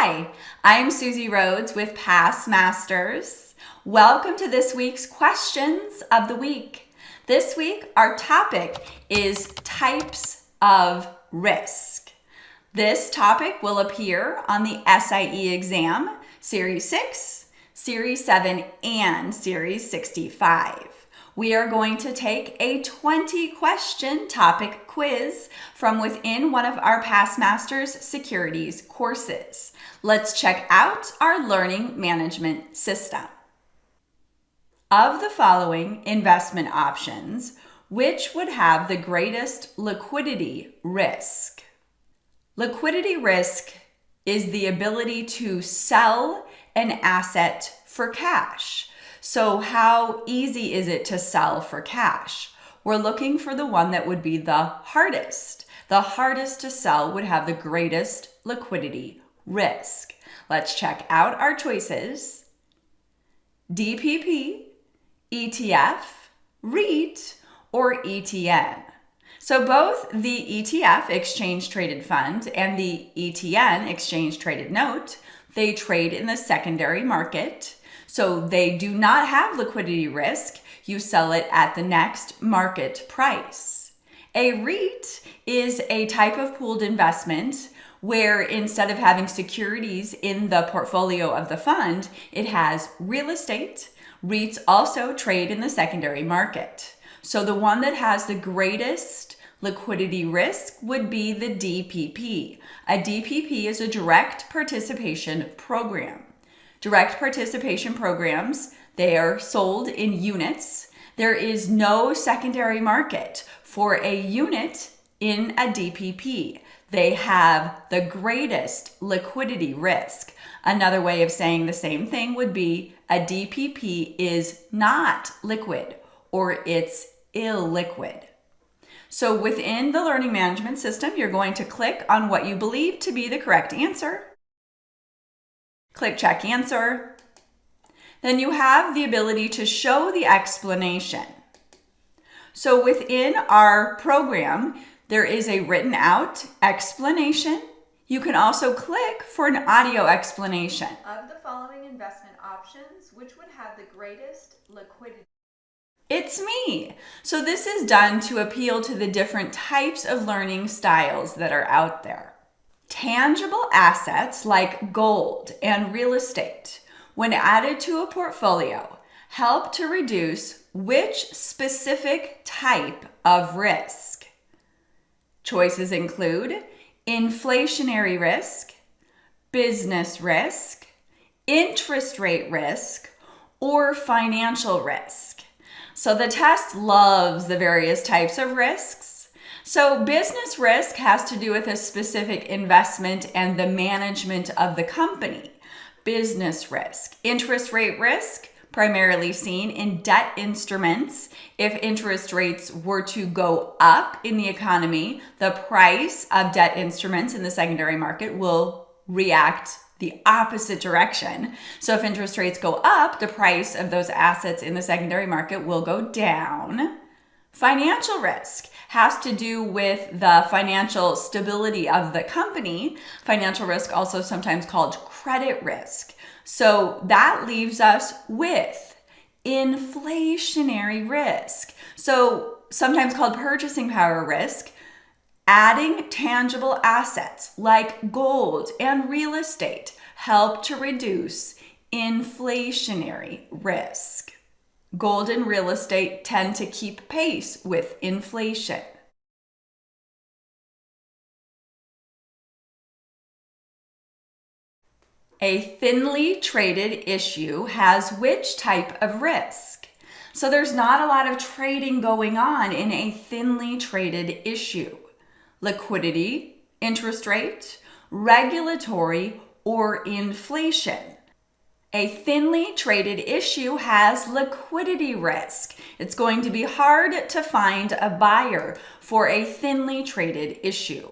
Hi, I'm Suzy Rhodes with Past Masters. Welcome to this week's Questions of the Week. This week, our topic is types of risk. This topic will appear on the SIE Exam, Series 6, Series 7, and Series 65. We are going to take a 20-question topic quiz from within one of our Past Masters Securities courses. Let's check out our learning management system. Of the following investment options, which would have the greatest liquidity risk? Liquidity risk is the ability to sell an asset for cash. So how easy is it to sell for cash? We're looking for the one that would be the hardest. The hardest to sell would have the greatest liquidity risk. Let's check out our choices. DPP, ETF, REIT, or ETN. So both the ETF, Exchange Traded Fund, and the ETN, Exchange Traded Note, they trade in the secondary market. So they do not have liquidity risk. You sell it at the next market price. A REIT is a type of pooled investment where instead of having securities in the portfolio of the fund, it has real estate. REITs also trade in the secondary market. So the one that has the greatest liquidity risk would be the DPP. A DPP is a direct participation program. Direct participation programs, they are sold in units. There is no secondary market for a unit in a DPP. They have the greatest liquidity risk. Another way of saying the same thing would be a DPP is not liquid or it's illiquid. So within the learning management system, you're going to click on what you believe to be the correct answer. Click Check Answer. Then you have the ability to show the explanation. So within our program, there is a written out explanation. You can also click for an audio explanation. Of the following investment options, which would have the greatest liquidity? It's me. So this is done to appeal to the different types of learning styles that are out there. Tangible assets like gold and real estate, when added to a portfolio, help to reduce which specific type of risk? Choices include inflationary risk, business risk, interest rate risk, or financial risk. So the test loves the various types of risks. So business risk has to do with a specific investment and the management of the company. Business risk. Interest rate risk, primarily seen in debt instruments. If interest rates were to go up in the economy, the price of debt instruments in the secondary market will react the opposite direction. So if interest rates go up, the price of those assets in the secondary market will go down. Financial risk has to do with the financial stability of the company. Financial risk, also sometimes called credit risk. So that leaves us with inflationary risk. So sometimes called purchasing power risk, adding tangible assets like gold and real estate help to reduce inflationary risk. Gold and real estate tend to keep pace with inflation. A thinly traded issue has which type of risk? So there's not a lot of trading going on in a thinly traded issue. Liquidity, interest rate, regulatory, or inflation. A thinly traded issue has liquidity risk. It's going to be hard to find a buyer for a thinly traded issue.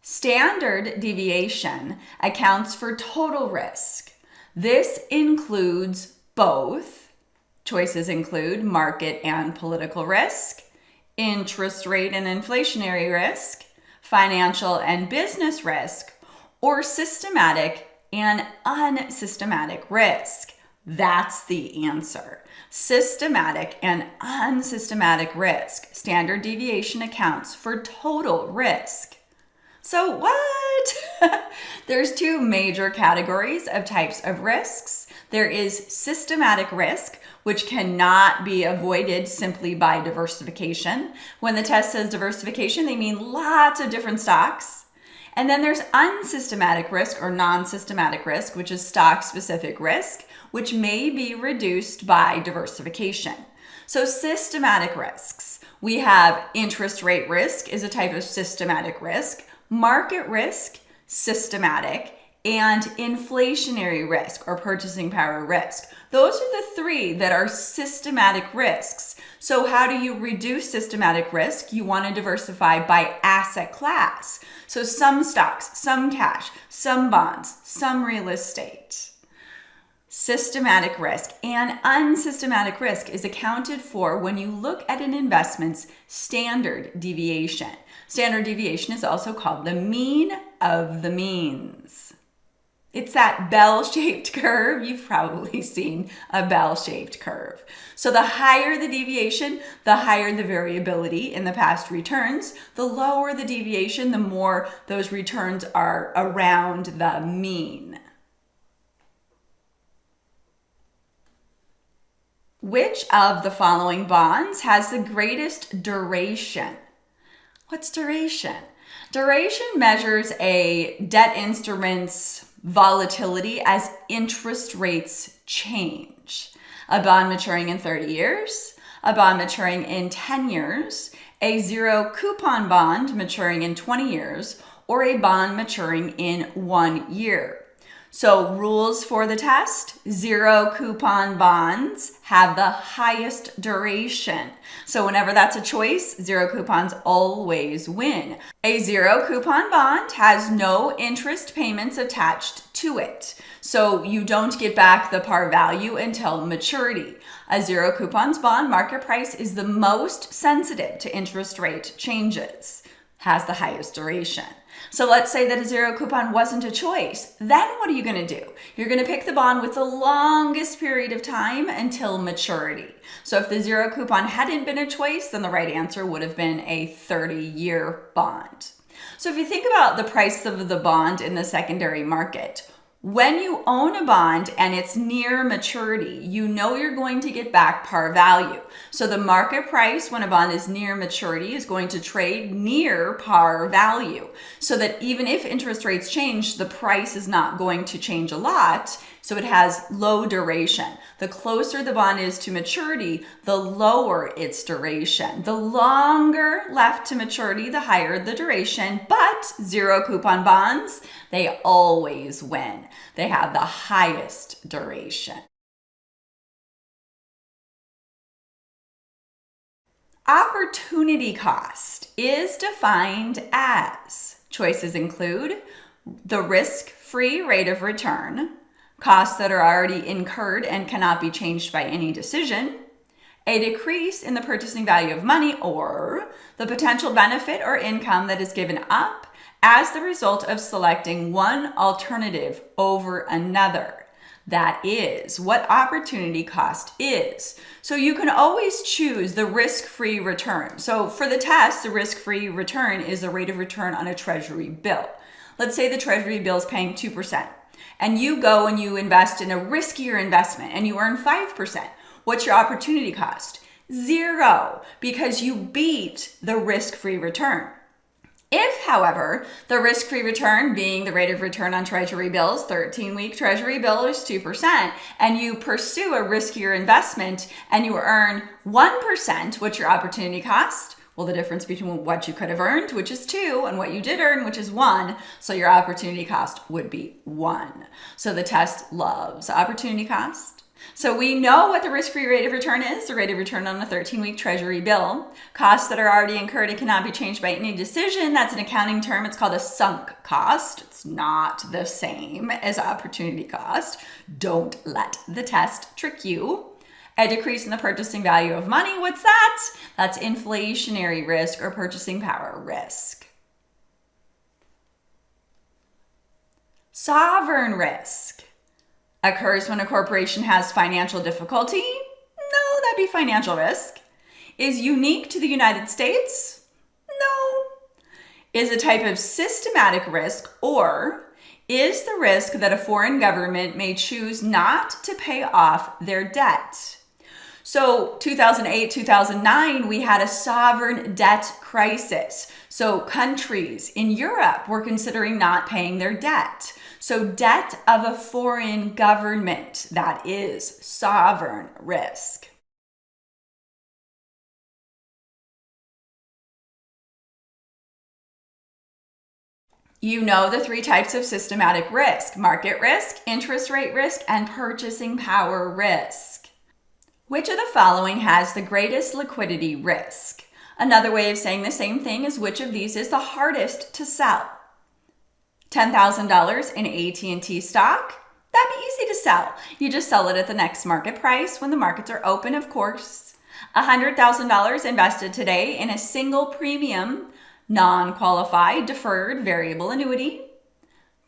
Standard deviation accounts for total risk. This includes both. Choices include market and political risk, interest rate and inflationary risk, financial and business risk, or systematic and unsystematic risk? That's the answer. Systematic and unsystematic risk. Standard deviation accounts for total risk. So what? There's two major categories of types of risks. There is systematic risk, which cannot be avoided simply by diversification. When the test says diversification, they mean lots of different stocks. And then there's unsystematic risk or non-systematic risk, which is stock-specific risk, which may be reduced by diversification. So systematic risks. We have interest rate risk is a type of systematic risk, market risk, systematic, and inflationary risk or purchasing power risk. Those are the three that are systematic risks. So how do you reduce systematic risk? You want to diversify by asset class. So some stocks, some cash, some bonds, some real estate. Systematic risk and unsystematic risk is accounted for when you look at an investment's standard deviation. Standard deviation is also called the mean of the means. It's that bell-shaped curve. You've probably seen a bell-shaped curve. So the higher the deviation, the higher the variability in the past returns. The lower the deviation, the more those returns are around the mean. Which of the following bonds has the greatest duration? What's duration? Duration measures a debt instrument's volatility as interest rates change. A bond maturing in 30 years, a bond maturing in 10 years, a zero coupon bond maturing in 20 years, or a bond maturing in 1 year. So rules for the test: zero coupon bonds have the highest duration. So whenever that's a choice, zero coupons always win. A zero coupon bond has no interest payments attached to it. So you don't get back the par value until maturity. A zero coupons bond market price is the most sensitive to interest rate changes, has the highest duration. So let's say that a zero coupon wasn't a choice. Then what are you going to do? You're going to pick the bond with the longest period of time until maturity. So if the zero coupon hadn't been a choice, then the right answer would have been a 30-year bond. So if you think about the price of the bond in the secondary market, when you own a bond and it's near maturity, you know you're going to get back par value. So the market price when a bond is near maturity is going to trade near par value. So that even if interest rates change, the price is not going to change a lot. So it has low duration. The closer the bond is to maturity, the lower its duration. The longer left to maturity, the higher the duration. But zero coupon bonds, they always win. They have the highest duration. Opportunity cost is defined as, choices include the risk-free rate of return, costs that are already incurred and cannot be changed by any decision, a decrease in the purchasing value of money, or the potential benefit or income that is given up as the result of selecting one alternative over another. That is what opportunity cost is. So you can always choose the risk-free return. So for the test, the risk-free return is the rate of return on a treasury bill. Let's say the treasury bill is paying 2%. And you go and you invest in a riskier investment and you earn 5%. What's your opportunity cost? 0, because you beat the risk-free return. If, however, the risk-free return being the rate of return on treasury bills, 13-week treasury bill is 2%, and you pursue a riskier investment and you earn 1%, what's your opportunity cost? Well, the difference between what you could have earned, which is 2, and what you did earn, which is 1. So your opportunity cost would be 1. So the test loves opportunity cost. So we know what the risk-free rate of return is, the rate of return on a 13-week treasury bill. Costs that are already incurred and cannot be changed by any decision. That's an accounting term. It's called a sunk cost. It's not the same as opportunity cost. Don't let the test trick you. A decrease in the purchasing value of money, what's that? That's inflationary risk or purchasing power risk. Sovereign risk occurs when a corporation has financial difficulty. No, that'd be financial risk. Is unique to the United States? No. Is a type of systematic risk, or is the risk that a foreign government may choose not to pay off their debt. So 2008, 2009, we had a sovereign debt crisis. So countries in Europe were considering not paying their debt. So debt of a foreign government, that is sovereign risk. You know the three types of systematic risk: market risk, interest rate risk, and purchasing power risk. Which of the following has the greatest liquidity risk? Another way of saying the same thing is which of these is the hardest to sell? $10,000 in AT&T stock? That'd be easy to sell. You just sell it at the next market price when the markets are open, of course. $100,000 invested today in a single premium, non-qualified, deferred variable annuity.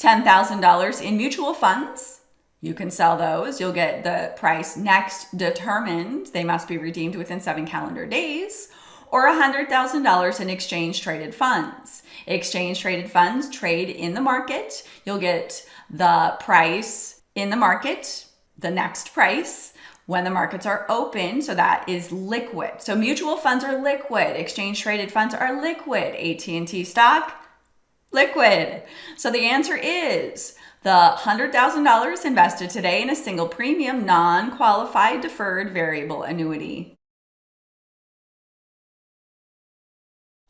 $10,000 in mutual funds. You can sell those. You'll get the price next determined. They must be redeemed within 7 calendar days. Or $100,000 in exchange-traded funds. Exchange-traded funds trade in the market. You'll get the price in the market, the next price, when the markets are open. So that is liquid. So mutual funds are liquid. Exchange-traded funds are liquid. AT&T stock, liquid. So the answer is the $100,000 invested today in a single premium, non-qualified, deferred variable annuity.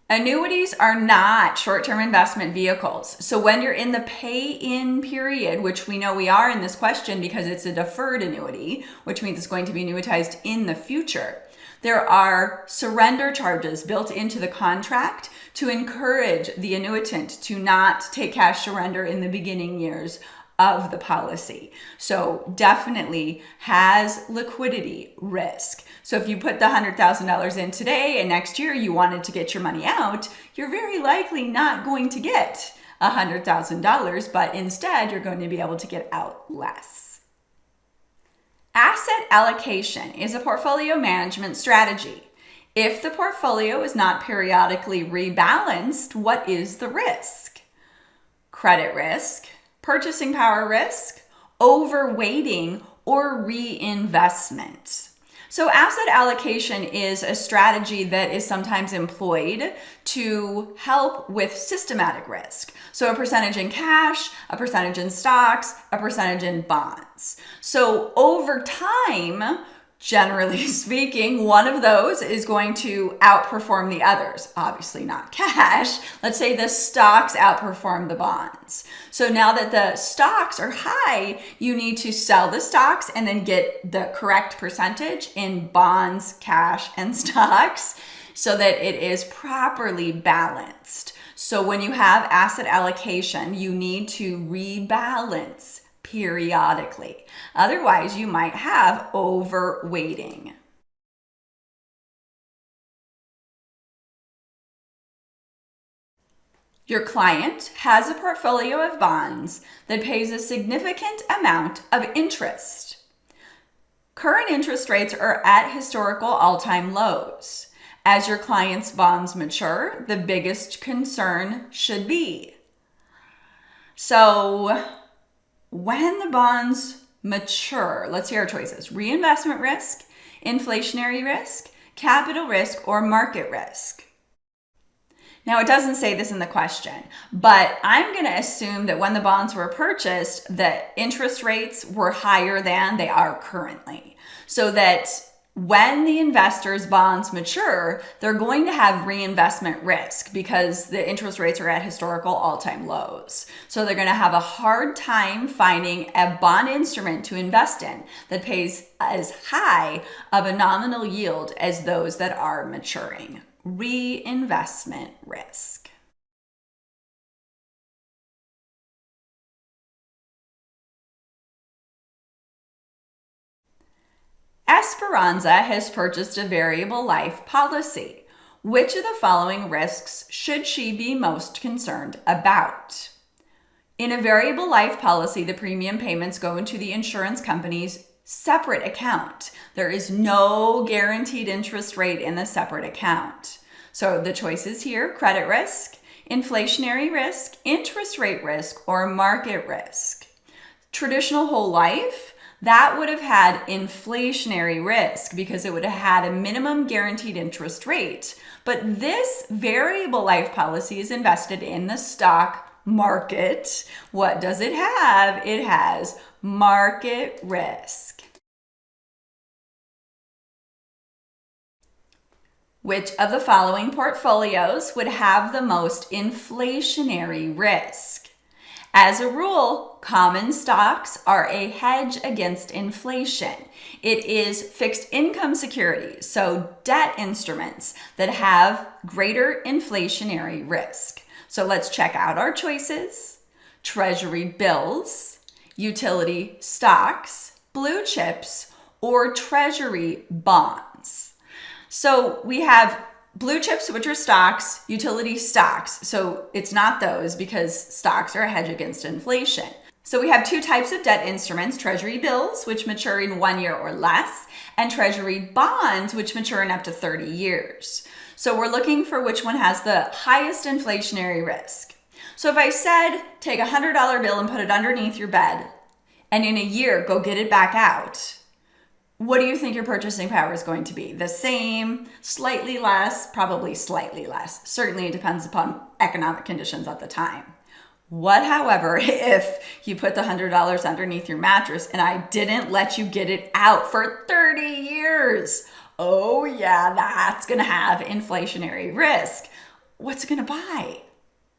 Annuities are not short-term investment vehicles. So when you're in the pay-in period, which we know we are in this question because it's a deferred annuity, which means it's going to be annuitized in the future, there are surrender charges built into the contract to encourage the annuitant to not take cash surrender in the beginning years of the policy. So definitely has liquidity risk. So if you put the $100,000 in today and next year you wanted to get your money out, you're very likely not going to get $100,000, but instead you're going to be able to get out less. Asset allocation is a portfolio management strategy. If the portfolio is not periodically rebalanced, what is the risk? Credit risk, purchasing power risk, overweighting, or reinvestment. So asset allocation is a strategy that is sometimes employed to help with systematic risk. So a percentage in cash, a percentage in stocks, a percentage in bonds. So over time, generally speaking, one of those is going to outperform the others. Obviously not cash. Let's say the stocks outperform the bonds. So now that the stocks are high, you need to sell the stocks and then get the correct percentage in bonds, cash, and stocks so that it is properly balanced. So when you have asset allocation, you need to rebalance periodically. Otherwise, you might have overweighting. Your client has a portfolio of bonds that pays a significant amount of interest. Current interest rates are at historical all-time lows. As your client's bonds mature, the biggest concern should be. So when the bonds mature, let's hear our choices: reinvestment risk, inflationary risk, capital risk, or market risk. Now, it doesn't say this in the question, but I'm going to assume that when the bonds were purchased, the interest rates were higher than they are currently. So that when the investor's bonds mature, they're going to have reinvestment risk because the interest rates are at historical all-time lows. So they're going to have a hard time finding a bond instrument to invest in that pays as high of a nominal yield as those that are maturing. Reinvestment risk. Esperanza has purchased a variable life policy. Which of the following risks should she be most concerned about? In a variable life policy, the premium payments go into the insurance company's separate account. There is no guaranteed interest rate in the separate account. So the choices here: credit risk, inflationary risk, interest rate risk, or market risk. Traditional whole life, that would have had inflationary risk because it would have had a minimum guaranteed interest rate. But this variable life policy is invested in the stock market. What does it have? It has market risk. Which of the following portfolios would have the most inflationary risk? As a rule, common stocks are a hedge against inflation. It is fixed income securities, so debt instruments that have greater inflationary risk. So let's check out our choices: treasury bills, utility stocks, blue chips, or treasury bonds. So we have blue chips, which are stocks, utility stocks. So it's not those because stocks are a hedge against inflation. So we have two types of debt instruments: treasury bills, which mature in 1 year or less, and treasury bonds, which mature in up to 30 years. So we're looking for which one has the highest inflationary risk. So if I said, take a $100 bill and put it underneath your bed, and in a year, go get it back out, what do you think your purchasing power is going to be? The same, slightly less, probably slightly less. Certainly it depends upon economic conditions at the time. What, however, if you put the $100 underneath your mattress and I didn't let you get it out for 30 years? Oh yeah, that's gonna have inflationary risk. What's it gonna buy?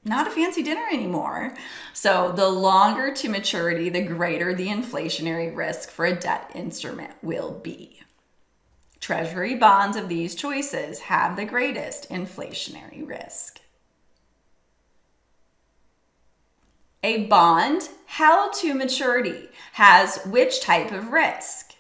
Not a fancy dinner anymore. So the longer to maturity, the greater the inflationary risk for a debt instrument will be. Treasury bonds of these choices have the greatest inflationary risk. A bond held to maturity has which type of risk?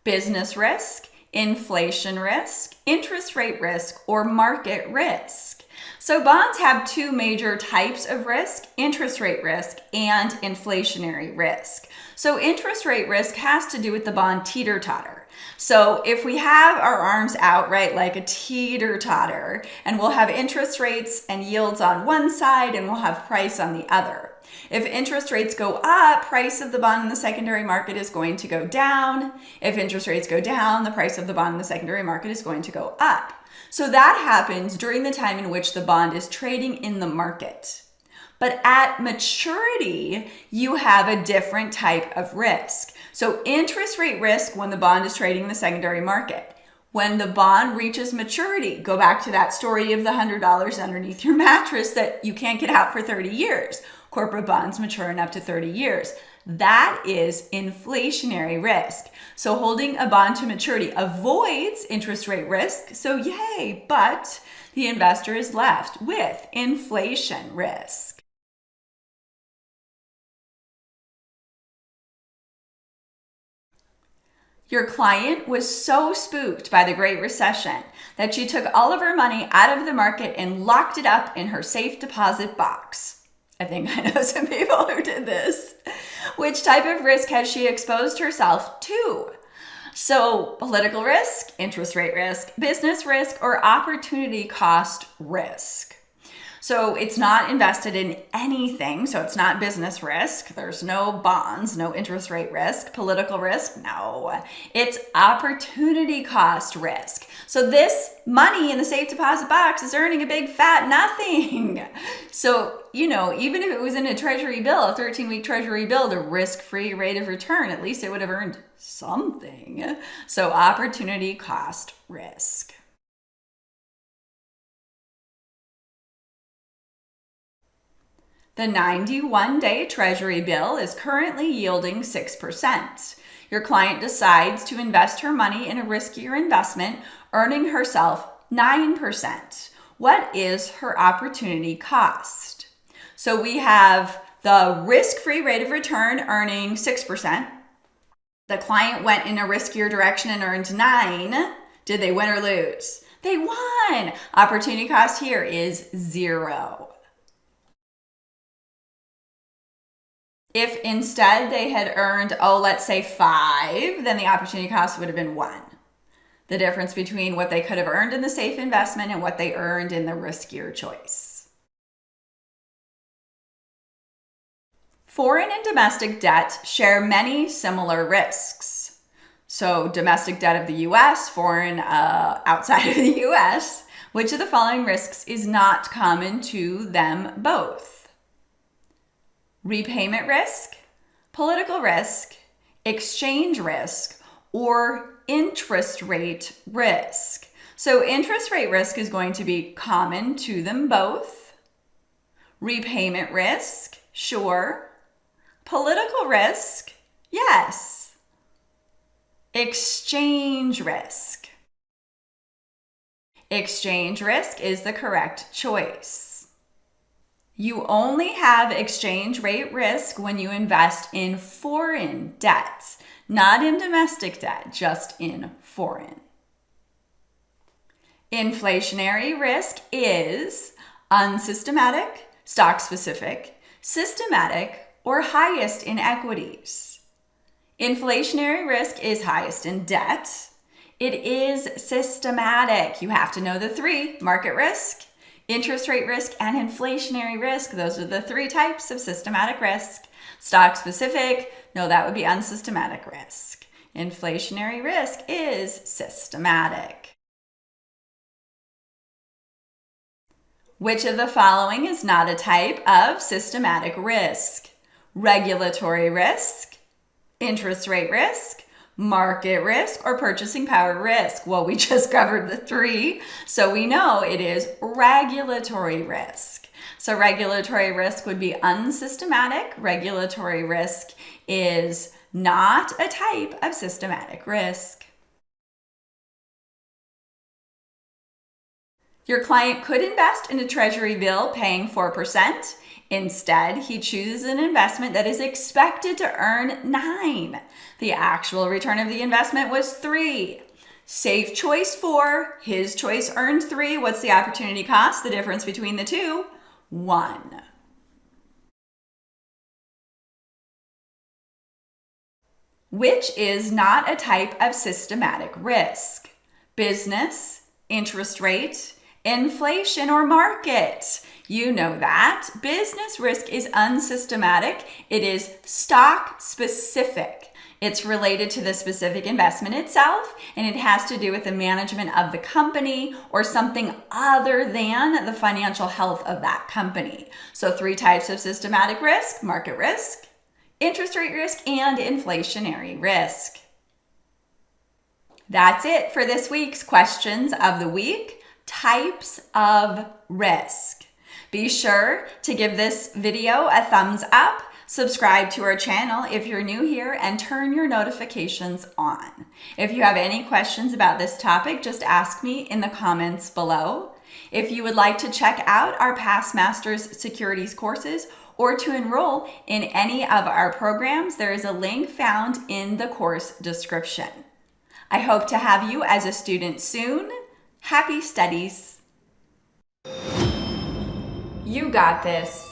Business risk, inflation risk, interest rate risk, or market risk? So bonds have two major types of risk: interest rate risk and inflationary risk. So interest rate risk has to do with the bond teeter-totter. So if we have our arms out, right, like a teeter-totter, and we'll have interest rates and yields on one side and we'll have price on the other. If interest rates go up, price of the bond in the secondary market is going to go down. If interest rates go down, the price of the bond in the secondary market is going to go up. So that happens during the time in which the bond is trading in the market. But at maturity, you have a different type of risk. So interest rate risk when the bond is trading in the secondary market. When the bond reaches maturity, go back to that story of the $100 underneath your mattress that you can't get out for 30 years. Corporate bonds mature in up to 30 years. That is inflationary risk. So holding a bond to maturity avoids interest rate risk. So yay, but the investor is left with inflation risk. Your client was so spooked by the Great Recession that she took all of her money out of the market and locked it up in her safe deposit box. I think I know some people who did this. Which type of risk has she exposed herself to? So political risk, interest rate risk, business risk, or opportunity cost risk. So it's not invested in anything. So it's not business risk. There's no bonds, no interest rate risk. Political risk, no. It's opportunity cost risk. So this money in the safe deposit box is earning a big fat nothing. So, even if it was in a treasury bill, a 13-week treasury bill, the risk-free rate of return, at least it would have earned something. So opportunity cost risk. The 91-day treasury bill is currently yielding 6%. Your client decides to invest her money in a riskier investment, earning herself 9%. What is her opportunity cost? So we have the risk-free rate of return earning 6%. The client went in a riskier direction and earned 9. Did they win or lose? They won. Opportunity cost here is 0. If instead they had earned, let's say 5, then the opportunity cost would have been 1. The difference between what they could have earned in the safe investment and what they earned in the riskier choice. Foreign and domestic debt share many similar risks. So domestic debt of the US, foreign outside of the US, which of the following risks is not common to them both? Repayment risk, political risk, exchange risk, or interest rate risk. So interest rate risk is going to be common to them both. Repayment risk, sure. Political risk, yes. Exchange risk. Exchange risk is the correct choice. You only have exchange rate risk when you invest in foreign debt, not in domestic debt, just in foreign. Inflationary risk is unsystematic, stock-specific, systematic, or highest in equities. Inflationary risk is highest in debt. It is systematic. You have to know the 3: market risk, interest rate risk, and inflationary risk. Those are the 3 types of systematic risk. Stock specific, no, that would be unsystematic risk. Inflationary risk is systematic. Which of the following is not a type of systematic risk? Regulatory risk, interest rate risk, market risk, or purchasing power risk? Well, we just covered the 3, so we know it is regulatory risk. So regulatory risk would be unsystematic. Regulatory risk is not a type of systematic risk. Your client could invest in a treasury bill paying 4%. Instead, he chooses an investment that is expected to earn 9. The actual return of the investment was 3. Safe choice 4, his choice earned 3. What's the opportunity cost? The difference between the 2? 1. Which is not a type of systematic risk? Business, interest rate, inflation, or market? You know that. Business risk is unsystematic. It is stock specific. It's related to the specific investment itself, and it has to do with the management of the company or something other than the financial health of that company. So 3 types of systematic risk: market risk, interest rate risk, and inflationary risk. That's it for this week's questions of the week. Types of risk. Be sure to give this video a thumbs up, subscribe to our channel if you're new here, and turn your notifications on. If you have any questions about this topic, just ask me in the comments below. If you would like to check out our Past Masters Securities courses or to enroll in any of our programs, there is a link found in the course description. I hope to have you as a student soon. Happy studies! You got this.